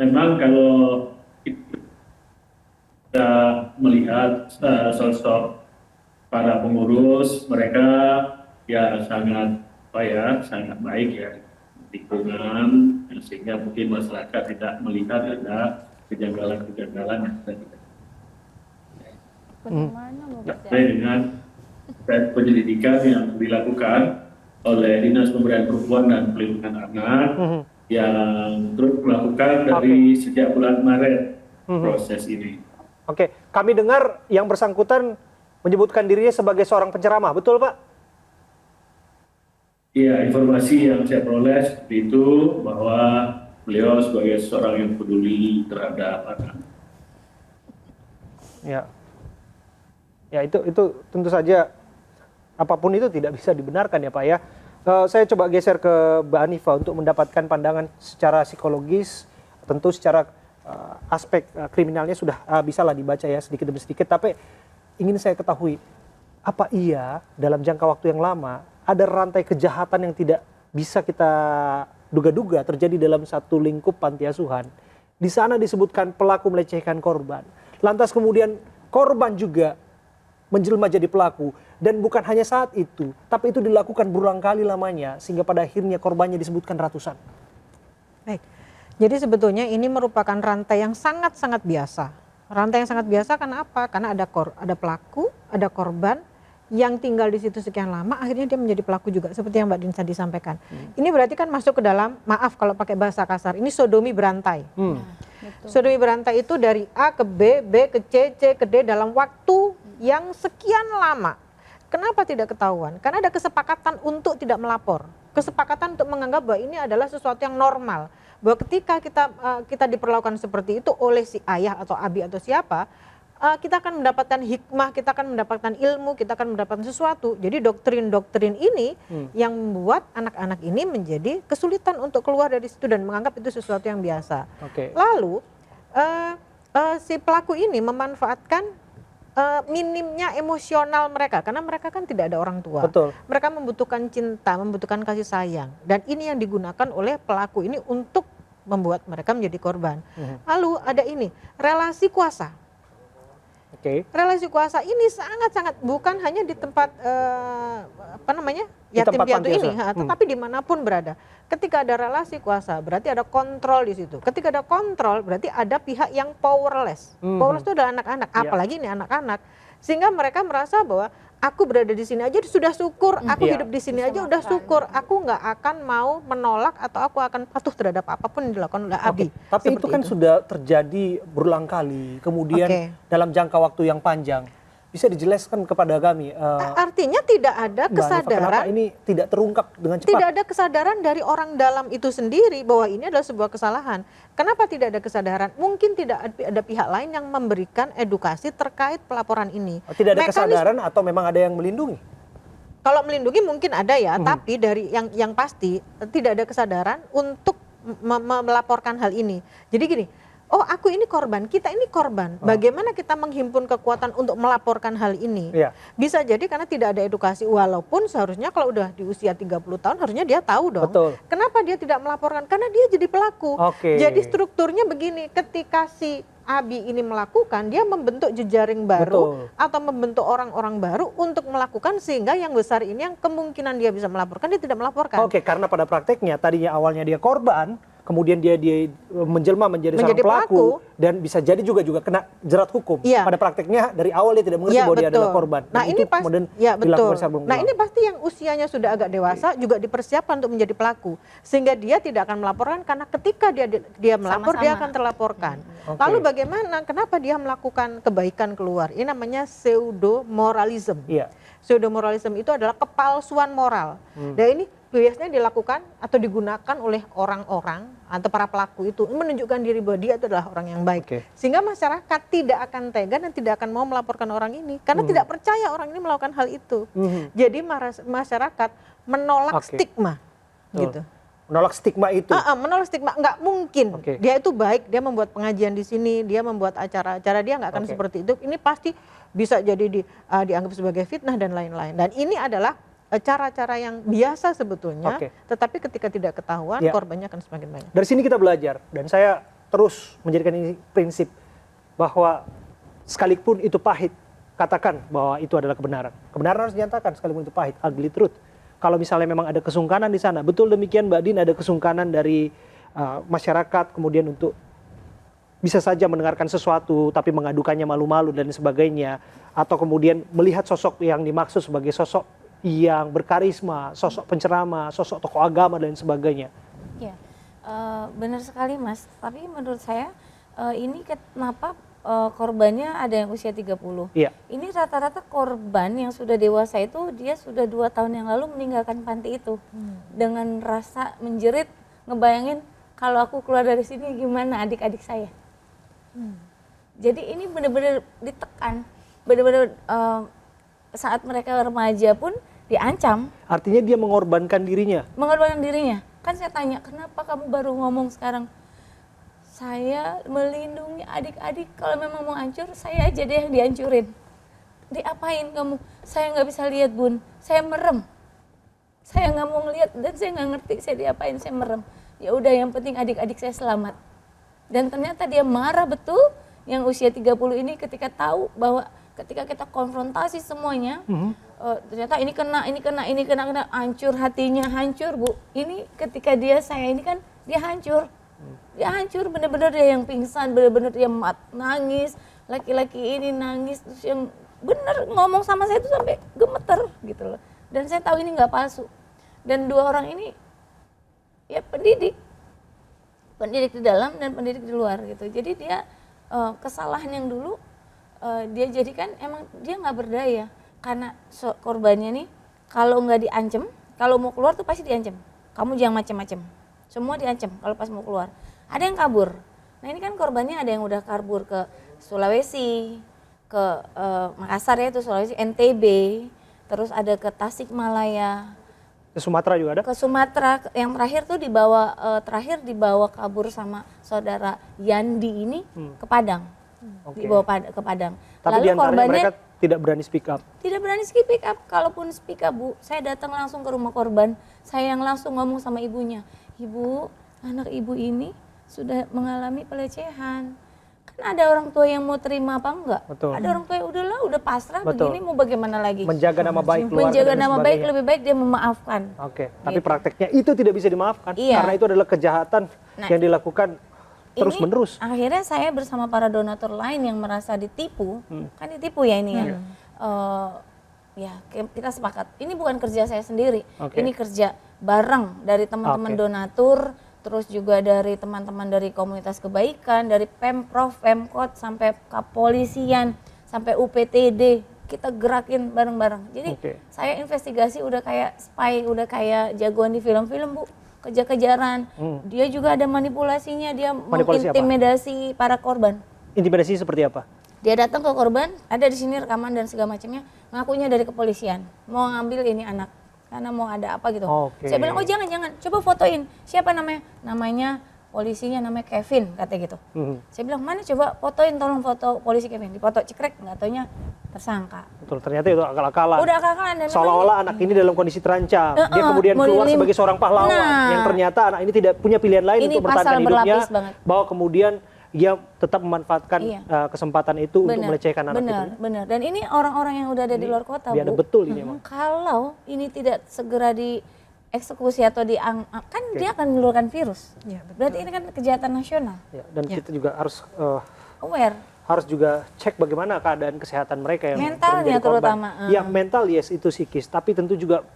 memang kalau kita melihat sosok para pengurus, mereka ya sangat baik ya, lingkungan, sehingga mungkin masyarakat tidak melihat ada kejanggalan-kejanggalan yang ada di terkait dengan penyelidikan yang dilakukan oleh Dinas Pemberdayaan Perempuan dan Perlindungan Anak yang terus melakukan dari sejak bulan Maret proses ini. Oke, kami dengar yang bersangkutan menyebutkan dirinya sebagai seorang penceramah, betul, Pak? Iya, informasi yang saya peroleh seperti itu, bahwa beliau sebagai seorang yang peduli terhadap anak. Ya, itu tentu saja apapun itu tidak bisa dibenarkan ya, Pak ya. Saya coba geser ke Mbak Hanifa untuk mendapatkan pandangan secara psikologis, tentu secara aspek kriminalnya sudah bisalah dibaca ya sedikit demi sedikit, tapi ingin saya ketahui, apa iya dalam jangka waktu yang lama ada rantai kejahatan yang tidak bisa kita duga-duga terjadi dalam satu lingkup panti asuhan? Di sana disebutkan pelaku melecehkan korban, lantas kemudian korban juga menjelma jadi pelaku, dan bukan hanya saat itu, tapi itu dilakukan berulang kali lamanya sehingga pada akhirnya korbannya disebutkan ratusan. Baik, jadi sebetulnya ini merupakan rantai yang sangat-sangat biasa. Rantai yang sangat biasa karena apa? Karena ada pelaku, ada korban yang tinggal di situ sekian lama, akhirnya dia menjadi pelaku juga, seperti yang Mbak Din tadi sampaikan. Ini berarti kan masuk ke dalam, maaf kalau pakai bahasa kasar, ini sodomi berantai. Sodomi berantai itu dari A ke B, B ke C, C ke D dalam waktu yang sekian lama. Kenapa tidak ketahuan? Karena ada kesepakatan untuk tidak melapor. Kesepakatan untuk menganggap bahwa ini adalah sesuatu yang normal. Bahwa ketika kita diperlakukan seperti itu oleh si ayah atau abi atau siapa, kita akan mendapatkan hikmah, kita akan mendapatkan ilmu, kita akan mendapatkan sesuatu. Jadi doktrin-doktrin ini yang membuat anak-anak ini menjadi kesulitan untuk keluar dari situ dan menganggap itu sesuatu yang biasa. Lalu si pelaku ini memanfaatkan minimnya emosional mereka, karena mereka kan tidak ada orang tua. Mereka membutuhkan cinta, membutuhkan kasih sayang, dan ini yang digunakan oleh pelaku ini untuk membuat mereka menjadi korban. Lalu ada ini relasi kuasa. Relasi kuasa ini sangat-sangat bukan hanya di tempat yatim piatu ini, tetapi dimanapun berada. Ketika ada relasi kuasa, berarti ada kontrol di situ. Ketika ada kontrol, berarti ada pihak yang powerless. Powerless itu adalah anak-anak, apalagi ini anak-anak, sehingga mereka merasa bahwa aku berada di sini aja sudah syukur, aku hidup di sini aja udah syukur, aku nggak akan mau menolak atau aku akan patuh terhadap apapun yang dilakukan oleh Abi. Tapi itu kan sudah terjadi berulang kali, kemudian dalam jangka waktu yang panjang. Bisa dijelaskan kepada kami? Artinya tidak ada kesadaran. Kenapa ini tidak terungkap dengan cepat? Tidak ada kesadaran dari orang dalam itu sendiri bahwa ini adalah sebuah kesalahan. Kenapa tidak ada kesadaran? Mungkin tidak ada pihak lain yang memberikan edukasi terkait pelaporan ini. Tidak ada kesadaran atau memang ada yang melindungi? Kalau melindungi mungkin ada ya, tapi dari yang pasti tidak ada kesadaran untuk melaporkan hal ini. Jadi gini, oh aku ini korban, kita ini korban. Bagaimana kita menghimpun kekuatan untuk melaporkan hal ini? Bisa jadi karena tidak ada edukasi, walaupun seharusnya kalau udah di usia 30 tahun harusnya dia tahu dong. Kenapa dia tidak melaporkan? Karena dia jadi pelaku. Jadi strukturnya begini, ketika si Abi ini melakukan, dia membentuk jejaring baru atau membentuk orang-orang baru untuk melakukan, sehingga yang besar ini yang kemungkinan dia bisa melaporkan, dia tidak melaporkan. Karena pada prakteknya tadinya awalnya dia korban, kemudian dia menjelma menjadi seorang pelaku dan bisa jadi juga kena jerat hukum. Pada prakteknya dari awal dia tidak mengerti bahwa dia adalah korban. Nah ini pasti, Nah ini pasti yang usianya sudah agak dewasa juga dipersiapkan untuk menjadi pelaku, sehingga dia tidak akan melaporkan karena ketika dia melapor dia akan terlaporkan. Lalu bagaimana? Kenapa dia melakukan kebaikan keluar? Ini namanya pseudo-moralism. Pseudo-moralism itu adalah kepalsuan moral. Dan ini biasanya dilakukan atau digunakan oleh orang-orang atau para pelaku itu menunjukkan diri bahwa dia itu adalah orang yang baik. Sehingga masyarakat tidak akan tega dan tidak akan mau melaporkan orang ini karena tidak percaya orang ini melakukan hal itu. Jadi masyarakat menolak stigma gitu. Menolak stigma itu. Menolak stigma, nggak mungkin. Dia itu baik, dia membuat pengajian di sini, dia membuat acara-acara, dia nggak akan seperti itu. Ini pasti bisa jadi dianggap sebagai fitnah dan lain-lain. Dan ini adalah cara-cara yang biasa sebetulnya, tetapi ketika tidak ketahuan korbannya akan semakin banyak. Dari sini kita belajar, dan saya terus menjadikan ini prinsip bahwa sekalipun itu pahit, katakan bahwa itu adalah kebenaran. Kebenaran harus dinyatakan sekalipun itu pahit, ugly truth. Kalau misalnya memang ada kesungkanan di sana, betul demikian Mbak Din, ada kesungkanan dari masyarakat kemudian untuk bisa saja mendengarkan sesuatu tapi mengadukannya malu-malu dan sebagainya, atau kemudian melihat sosok yang dimaksud sebagai sosok yang berkarisma, sosok penceramah, sosok tokoh agama dan sebagainya. Ya, benar sekali Mas. Tapi menurut saya ini kenapa korbannya ada yang usia 30. Ini rata-rata korban yang sudah dewasa itu dia sudah 2 tahun yang lalu meninggalkan panti itu. Dengan rasa menjerit, ngebayangin kalau aku keluar dari sini gimana adik-adik saya. Jadi ini benar-benar ditekan, benar-benar saat mereka remaja pun diancam. Artinya dia mengorbankan dirinya? Mengorbankan dirinya. Kan saya tanya, kenapa kamu baru ngomong sekarang? Saya melindungi adik-adik, kalau memang mau hancur, saya aja deh yang dihancurin. Diapain kamu? Saya nggak bisa lihat Bun, saya merem. Saya nggak mau ngelihat dan saya nggak ngerti saya diapain, saya merem. Ya udah yang penting adik-adik saya selamat. Dan ternyata dia marah betul yang usia 30 ini ketika tahu bahwa ketika kita konfrontasi semuanya, ternyata ini kena, hancur hatinya, hancur Bu. Ini ketika saya ini kan dia hancur. Dia hancur, bener-bener dia yang pingsan, bener-bener dia nangis, laki-laki ini nangis, terus yang bener ngomong sama saya itu sampai gemeter gitu loh. Dan saya tahu ini nggak palsu. Dan 2 orang ini ya pendidik di dalam dan pendidik di luar gitu. Jadi dia kesalahan yang dulu dia jadikan emang dia nggak berdaya karena korbannya nih kalau nggak diancam, kalau mau keluar tuh pasti diancam. Kamu jangan macam-macam. Semua diancam kalau pas mau keluar. Ada yang kabur. Nah ini kan korbannya ada yang udah kabur ke Sulawesi, ke Makassar ya, itu Sulawesi, NTB, terus ada ke Tasikmalaya, Ke Sumatera juga ada? ke Sumatera. Yang terakhir tuh dibawa kabur sama saudara Yandi ini ke Padang. Oke. Dibawa ke Padang. Tapi Lalu diantaranya korbannya mereka tidak berani speak up. tidak berani speak up. Kalaupun speak up, Bu, saya datang langsung ke rumah korban. Saya yang langsung ngomong sama ibunya. Ibu, anak ibu ini sudah mengalami pelecehan. Kan ada orang tua yang mau terima apa enggak? Betul. Ada orang tua yang udah pasrah Betul. begini, mau bagaimana lagi? Menjaga nama baik keluarga Menjaga dan nama baik, sebagainya. lebih baik dia memaafkan. Oke, tapi prakteknya itu tidak bisa dimaafkan. Iya. Karena itu adalah kejahatan Nah, yang dilakukan terus menerus. Akhirnya saya bersama para donatur lain yang merasa ditipu, kan ditipu ya ini ya. Ya kita sepakat, ini bukan kerja saya sendiri, Oke. ini kerja bareng dari teman-teman Oke. donatur, terus juga dari teman-teman dari komunitas kebaikan, dari Pemprov, Pemkot, sampai kepolisian, sampai UPTD, kita gerakin bareng-bareng. Jadi Oke. saya investigasi udah kayak spy, udah kayak jagoan di film-film, Bu. Kejar-kejaran, dia juga ada manipulasinya, dia Manipulasi apa? mengintimidasi para korban. Intimidasi seperti apa? Dia datang ke korban, ada di sini rekaman dan segala macamnya, ngakunya dari kepolisian, mau ngambil ini anak, karena mau ada apa gitu. Oke. Saya bilang, oh jangan, coba fotoin, siapa namanya? Namanya polisinya namanya Kevin, katanya gitu. Saya bilang, mana coba fotoin, tolong foto polisi Kevin, dipoto cekrek, nggak taunya tersangka. Betul, ternyata itu akal-akalan. Udah akal-akalan. Dan Seolah-olah anak ini dalam kondisi terancam. Dia kemudian mau keluar dilim- sebagai seorang pahlawan. Nah. Yang ternyata anak ini tidak punya pilihan lain Ini untuk mempertahankan pasal hidupnya. berlapis banget. Bahwa kemudian dia tetap memanfaatkan Iya. Kesempatan itu untuk melecehkan anak itu. Benar. Dan ini orang-orang yang udah ada di luar kota, Biadab Bu. betul ini emang. Kalau ini tidak segera dieksekusi atau kan dia akan mengeluarkan virus. Berarti ini kan kejahatan nasional. Ya, dan kita juga harus Aware. harus juga cek bagaimana keadaan kesehatan mereka yang Mentalnya menjadi korban. terutama. Ya mental yes itu psikis, tapi tentu juga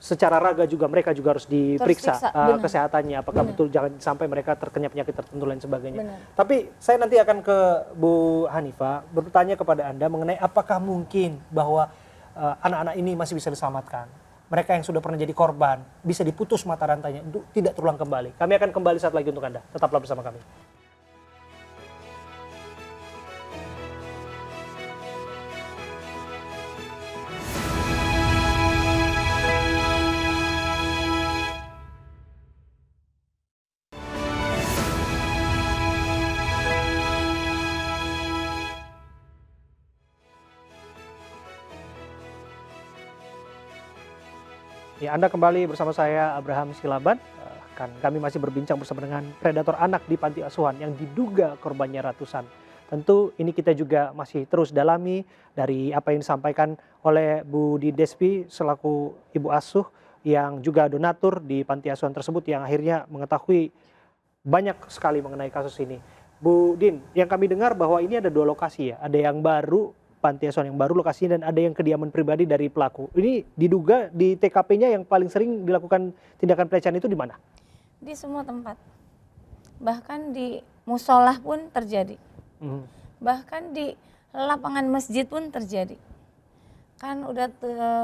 secara raga juga mereka juga harus diperiksa Terus periksa, benar. kesehatannya apakah Benar. betul, jangan sampai mereka terkena penyakit tertentu dan sebagainya. Benar. Tapi saya nanti akan ke Bu Hanifah bertanya kepada Anda mengenai apakah mungkin bahwa anak-anak ini masih bisa diselamatkan. Mereka yang sudah pernah jadi korban bisa diputus mata rantainya untuk tidak terulang kembali. Kami akan kembali saat lagi untuk Anda. Tetaplah bersama kami. Ya, Anda kembali bersama saya Abraham Silaban. Kami masih berbincang bersama dengan predator anak di panti asuhan yang diduga korbannya ratusan. Tentu ini kita juga masih terus dalami dari apa yang disampaikan oleh Bu Didespi selaku ibu asuh yang juga donatur di panti asuhan tersebut yang akhirnya mengetahui banyak sekali mengenai kasus ini. Bu Din, yang kami dengar bahwa ini ada 2 lokasi ya, ada yang baru panti asuhan yang baru lokasinya dan ada yang kediaman pribadi dari pelaku. Ini diduga di TKP-nya yang paling sering dilakukan tindakan pelecehan itu di mana? Di semua tempat. Bahkan di musolah pun terjadi. Bahkan di lapangan masjid pun terjadi. Kan udah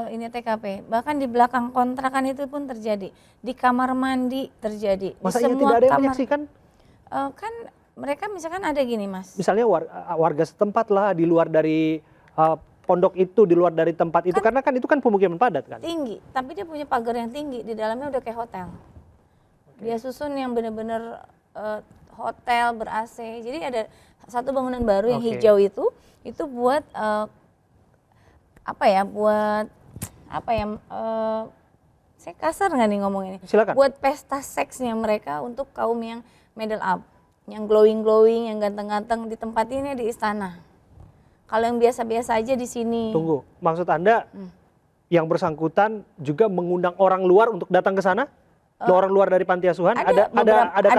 ini TKP. Bahkan di belakang kontrakan itu pun terjadi. Di kamar mandi terjadi. Masa di iya tidak ada yang menyaksikan? Kan mereka misalkan ada gini, Mas. Misalnya warga setempat lah di luar dari pondok itu, di luar dari tempat itu, karena kan itu kan pemukiman padat kan? Tinggi, tapi dia punya pagar yang tinggi, di dalamnya udah kayak hotel. Dia susun yang benar-benar hotel ber-AC. Jadi ada satu bangunan baru yang hijau itu buat saya kasar nggak nih ngomong ini? Silakan. Buat pesta seksnya mereka untuk kaum yang middle up, yang glowing, yang ganteng-ganteng di tempat ini di istana. Kalau yang biasa-biasa aja di sini. Tunggu, maksud Anda yang bersangkutan juga mengundang orang luar untuk datang ke sana? Orang luar dari panti asuhan? Ada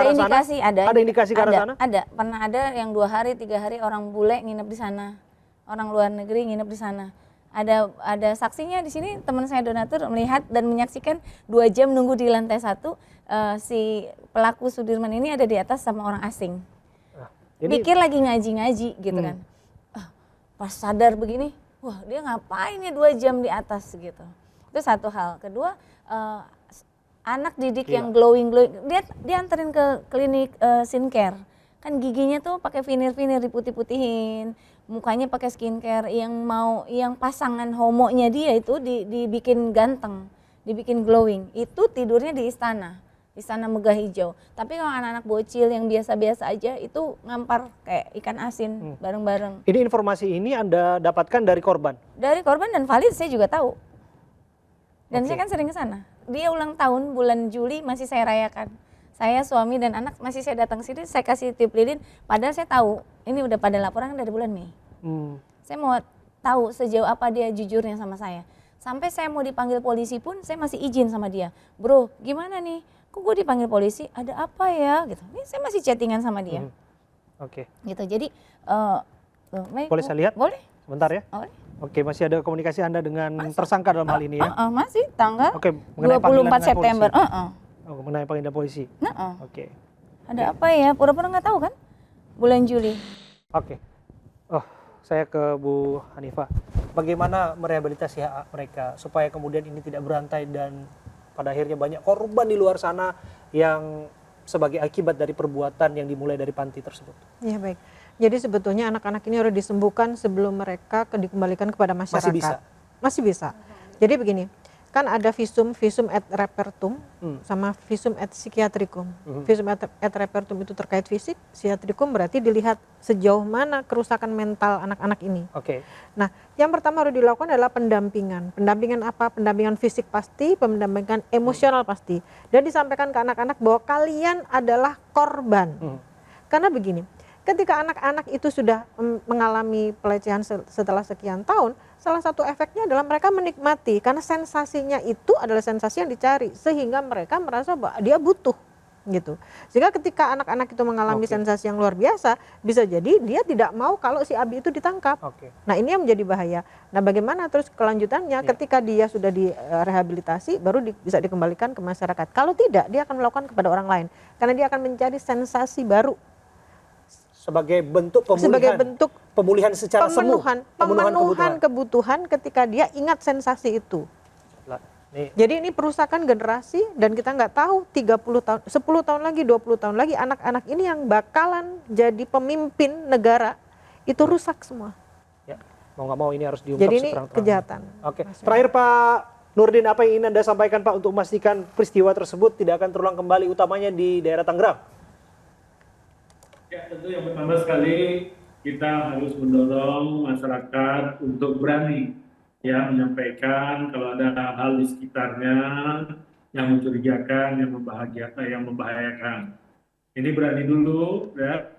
indikasi, Ada indikasi ke arah sana? Ada, pernah ada yang 2 hari, 3 hari orang bule nginep di sana. Orang luar negeri nginep di sana. Ada saksinya di sini, teman saya donatur melihat dan menyaksikan 2 jam nunggu di lantai 1 si pelaku Sudirman ini ada di atas sama orang asing. Pikir lagi ngaji-ngaji gitu kan. Pas sadar begini, wah dia ngapain ya 2 jam di atas gitu. Itu satu hal. Kedua, anak didik yang glowing, dia anterin ke klinik skincare. Kan giginya tuh pakai vinir-vinir diputih-putihin. mukanya pakai skincare, yang pasangan homonya dia itu dibikin ganteng, dibikin glowing, itu tidurnya di istana Megah Hijau. Tapi kalau anak-anak bocil yang biasa-biasa aja itu ngampar kayak ikan asin bareng-bareng. Ini informasi ini Anda dapatkan dari korban? Dari korban dan valid saya juga tahu. Dan saya kan sering ke sana. Dia ulang tahun bulan Juli masih saya rayakan. Saya, suami dan anak masih saya datang sini, saya kasih tip lilin. Padahal saya tahu ini udah pada laporan dari bulan Mei. Saya mau tahu sejauh apa dia jujurnya sama saya. Sampai saya mau dipanggil polisi pun saya masih izin sama dia. Bro, gimana nih? Kok gue dipanggil polisi? Ada apa ya? Gitu. Ini saya masih chattingan sama dia. Oke. Gitu. Jadi, boleh saya lihat? Boleh. Sebentar ya. Boleh. Oke, masih ada komunikasi Anda dengan tersangka dalam hal ini ya? Masih tanggal mengenai 24 September. Mengenai panggilan polisi. Oke. Ada apa ya? Pura-pura nggak tahu kan? Bulan Juli. Oke. Saya ke Bu Hanifah. Bagaimana merehabilitasi hak mereka supaya kemudian ini tidak berantai dan pada akhirnya banyak korban di luar sana yang sebagai akibat dari perbuatan yang dimulai dari panti tersebut. Ya baik. Jadi sebetulnya anak-anak ini harus disembuhkan sebelum mereka dikembalikan kepada masyarakat. Masih bisa? Masih bisa. Jadi begini, kan ada visum et repertum sama visum et psikiatrikum. Visum et repertum itu terkait fisik, psikiatrikum berarti dilihat sejauh mana kerusakan mental anak-anak ini. Oke. Nah, yang pertama harus dilakukan adalah pendampingan. Pendampingan apa? Pendampingan fisik pasti, pendampingan emosional pasti. Dan disampaikan ke anak-anak bahwa kalian adalah korban. Karena begini, ketika anak-anak itu sudah mengalami pelecehan setelah sekian tahun, salah satu efeknya adalah mereka menikmati karena sensasinya itu adalah sensasi yang dicari sehingga mereka merasa bahwa dia butuh gitu. Sehingga ketika anak-anak itu mengalami sensasi yang luar biasa, bisa jadi dia tidak mau kalau si Abi itu ditangkap. Nah, ini yang menjadi bahaya. Nah, bagaimana terus kelanjutannya ketika dia sudah direhabilitasi baru bisa dikembalikan ke masyarakat. Kalau tidak, dia akan melakukan kepada orang lain karena dia akan mencari sensasi baru. Sebagai bentuk pemulihan, sebagai bentuk pemulihan secara semu, pemenuhan kebutuhan ketika dia ingat sensasi itu. Jadi ini perusakan generasi dan kita nggak tahu 30 tahun, 10 tahun lagi, 20 tahun lagi anak-anak ini yang bakalan jadi pemimpin negara itu rusak semua. Ya, mau nggak mau ini harus diungkap. Jadi ini seterang-terangnya. kejahatan. Oke, terakhir Pak Nurdin, apa yang ingin Anda sampaikan Pak untuk memastikan peristiwa tersebut tidak akan terulang kembali, utamanya di daerah Tangerang? Ya, tentu yang pertama sekali kita harus mendorong masyarakat untuk berani ya menyampaikan kalau ada hal di sekitarnya yang mencurigakan, yang membahayakan. Ini berani dulu ya,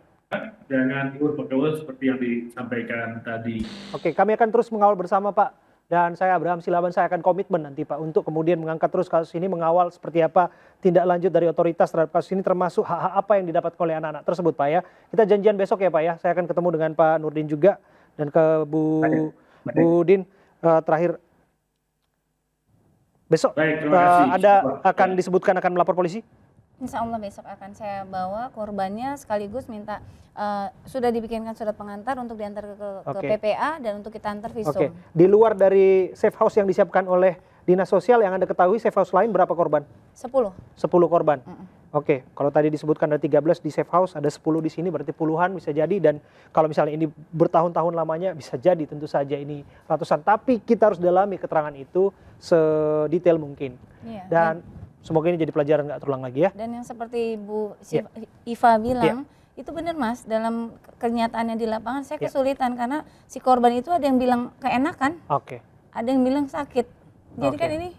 jangan diurut-urut seperti yang disampaikan tadi. Oke, kami akan terus mengawal bersama Pak. Dan saya Abraham Silaban, saya akan komitmen nanti Pak untuk kemudian mengangkat terus kasus ini, mengawal seperti apa tindak lanjut dari otoritas terhadap kasus ini, termasuk hak-hak apa yang didapat oleh anak-anak tersebut Pak ya. Kita janjian besok ya Pak ya, saya akan ketemu dengan Pak Nurdin juga dan ke Bu Din terakhir. Besok Anda akan disebutkan akan melapor polisi? Insya Allah besok akan saya bawa korbannya sekaligus minta sudah dibikinkan surat pengantar untuk diantar ke PPA dan untuk kita antar visum. Oke. Di luar dari safe house yang disiapkan oleh Dinas Sosial yang Anda ketahui, safe house lain berapa korban? 10. 10 korban. Oke, kalau tadi disebutkan ada 13 di safe house, ada 10 di sini berarti puluhan bisa jadi, dan kalau misalnya ini bertahun-tahun lamanya bisa jadi tentu saja ini ratusan. Tapi kita harus dalami keterangan itu sedetail mungkin. Iya, dan semoga ini jadi pelajaran nggak terulang lagi ya. Dan yang seperti Bu Iva bilang, itu benar Mas, dalam kenyataannya di lapangan saya kesulitan karena si korban itu ada yang bilang keenakan, ada yang bilang sakit. Jadi kan ini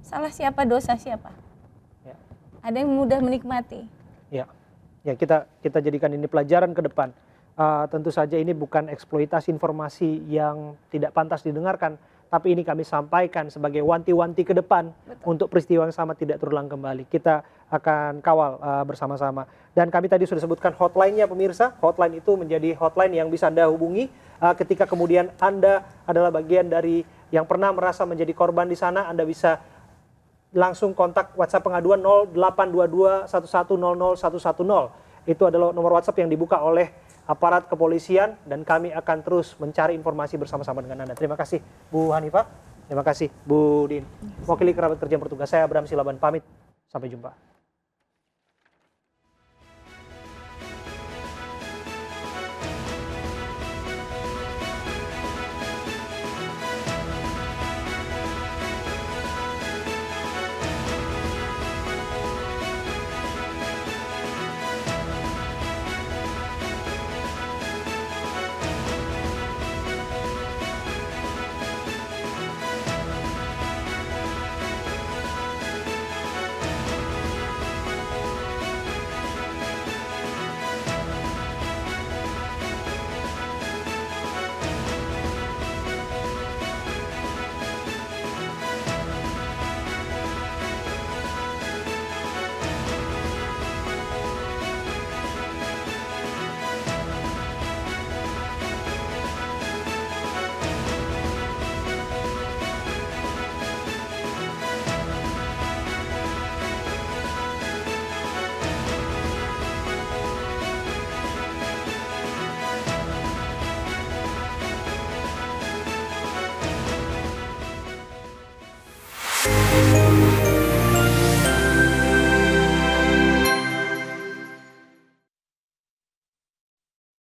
salah siapa, dosa siapa? Ada yang mudah menikmati. Ya, kita jadikan ini pelajaran ke depan. Tentu saja ini bukan eksploitasi informasi yang tidak pantas didengarkan, tapi ini kami sampaikan sebagai wanti-wanti ke depan untuk peristiwa yang sama tidak terulang kembali. Kita akan kawal bersama-sama. Dan kami tadi sudah sebutkan hotline-nya pemirsa. Hotline itu menjadi hotline yang bisa Anda hubungi ketika kemudian Anda adalah bagian dari yang pernah merasa menjadi korban di sana. Anda bisa langsung kontak WhatsApp pengaduan 0822 1100 110. Itu adalah nomor WhatsApp yang dibuka oleh aparat kepolisian dan kami akan terus mencari informasi bersama-sama dengan Anda. Terima kasih Bu Hanifah, terima kasih Bu Din. Mewakili kerabat kerja yang bertugas, saya Abraham Silaban pamit. Sampai jumpa.